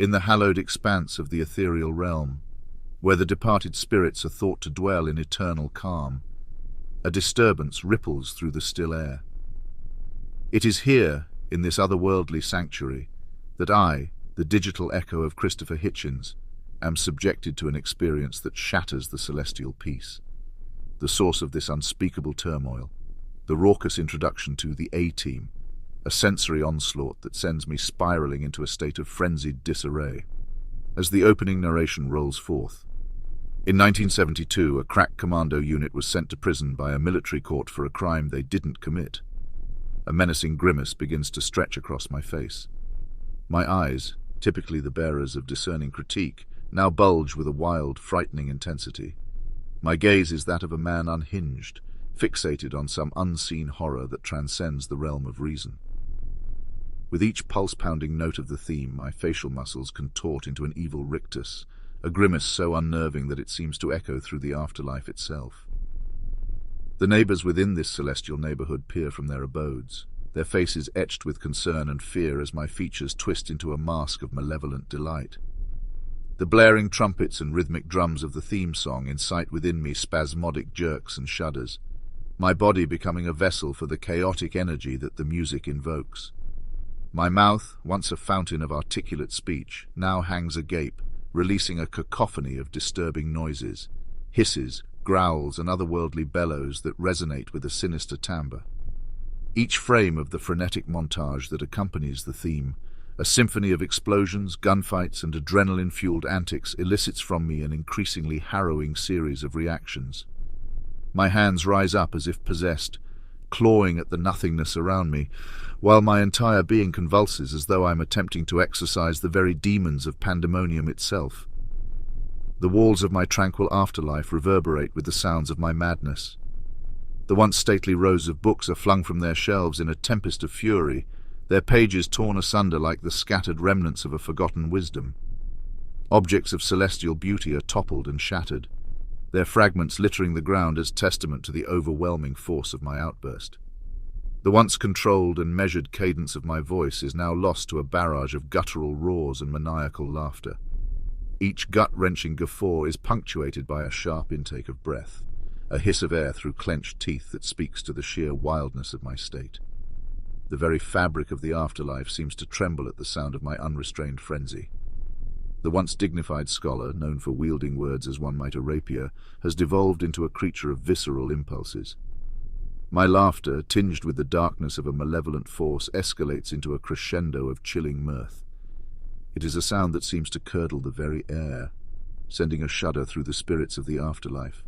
in the hallowed expanse of the ethereal realm, where the departed spirits are thought to dwell in eternal calm, a disturbance ripples through the still air. It is here, in this otherworldly sanctuary, that I, the digital echo of Christopher Hitchens, am subjected to an experience that shatters the celestial peace. The source of this unspeakable turmoil, the raucous introduction to the A-Team, a sensory onslaught that sends me spiraling into a state of frenzied disarray. As the opening narration rolls forth, in 1972, a crack commando unit was sent to prison by a military court for a crime they didn't commit. A menacing grimace begins to stretch across my face. My eyes, typically the bearers of discerning critique, now bulge with a wild, frightening intensity. My gaze is that of a man unhinged, fixated on some unseen horror that transcends the realm of reason. With each pulse-pounding note of the theme, my facial muscles contort into an evil rictus, a grimace so unnerving that it seems to echo through the afterlife itself. The neighbors within this celestial neighborhood peer from their abodes, their faces etched with concern and fear as my features twist into a mask of malevolent delight. The blaring trumpets and rhythmic drums of the theme song incite within me spasmodic jerks and shudders, my body becoming a vessel for the chaotic energy that the music invokes. My mouth, once a fountain of articulate speech, now hangs agape, releasing a cacophony of disturbing noises, hisses, growls, and otherworldly bellows that resonate with a sinister timbre. Each frame of the frenetic montage that accompanies the theme, a symphony of explosions, gunfights, and adrenaline-fueled antics, elicits from me an increasingly harrowing series of reactions. My hands rise up as if possessed, clawing at the nothingness around me, while my entire being convulses as though I'm attempting to exorcise the very demons of pandemonium itself. The walls of my tranquil afterlife reverberate with the sounds of my madness. The once stately rows of books are flung from their shelves in a tempest of fury, their pages torn asunder like the scattered remnants of a forgotten wisdom. Objects of celestial beauty are toppled and shattered, their fragments littering the ground as testament to the overwhelming force of my outburst. The once controlled and measured cadence of my voice is now lost to a barrage of guttural roars and maniacal laughter. Each gut-wrenching guffaw is punctuated by a sharp intake of breath, a hiss of air through clenched teeth that speaks to the sheer wildness of my state. The very fabric of the afterlife seems to tremble at the sound of my unrestrained frenzy. The once dignified scholar, known for wielding words as one might a rapier, has devolved into a creature of visceral impulses. My laughter, tinged with the darkness of a malevolent force, escalates into a crescendo of chilling mirth. It is a sound that seems to curdle the very air, sending a shudder through the spirits of the afterlife.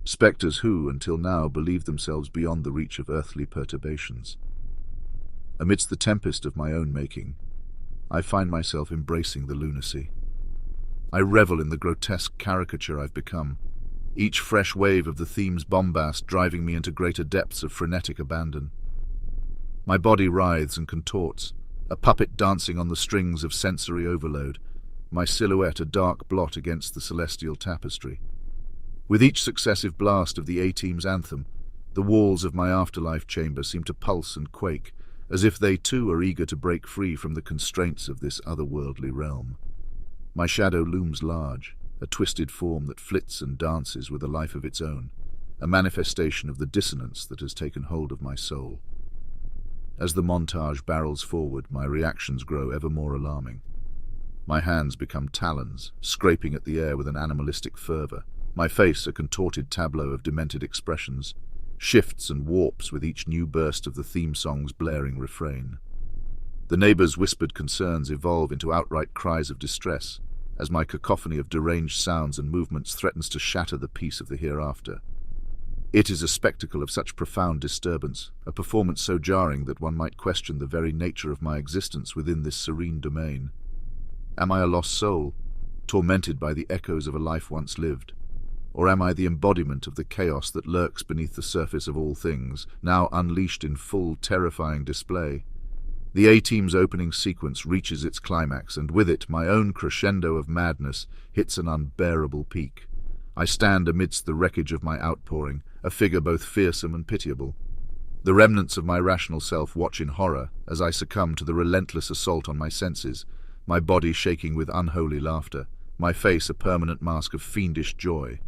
Spectres who, until now, believed themselves beyond the reach of earthly perturbations. Amidst the tempest of my own making, I find myself embracing the lunacy. I revel in the grotesque caricature I've become, each fresh wave of the theme's bombast driving me into greater depths of frenetic abandon. My body writhes and contorts, a puppet dancing on the strings of sensory overload, my silhouette a dark blot against the celestial tapestry. With each successive blast of the A-Team's anthem, the walls of my afterlife chamber seem to pulse and quake, as if they too are eager to break free from the constraints of this otherworldly realm. My shadow looms large, a twisted form that flits and dances with a life of its own, a manifestation of the dissonance that has taken hold of my soul. As the montage barrels forward, my reactions grow ever more alarming. My hands become talons, scraping at the air with an animalistic fervor, my face a contorted tableau of demented expressions, shifts and warps with each new burst of the theme song's blaring refrain. The neighbors' whispered concerns evolve into outright cries of distress, as my cacophony of deranged sounds and movements threatens to shatter the peace of the hereafter. It is a spectacle of such profound disturbance, a performance so jarring that one might question the very nature of my existence within this serene domain. Am I a lost soul, tormented by the echoes of a life once lived? Or am I the embodiment of the chaos that lurks beneath the surface of all things, now unleashed in full, terrifying display? The A-Team's opening sequence reaches its climax, and with it my own crescendo of madness hits an unbearable peak. I stand amidst the wreckage of my outpouring, a figure both fearsome and pitiable. The remnants of my rational self watch in horror as I succumb to the relentless assault on my senses, my body shaking with unholy laughter, my face a permanent mask of fiendish joy.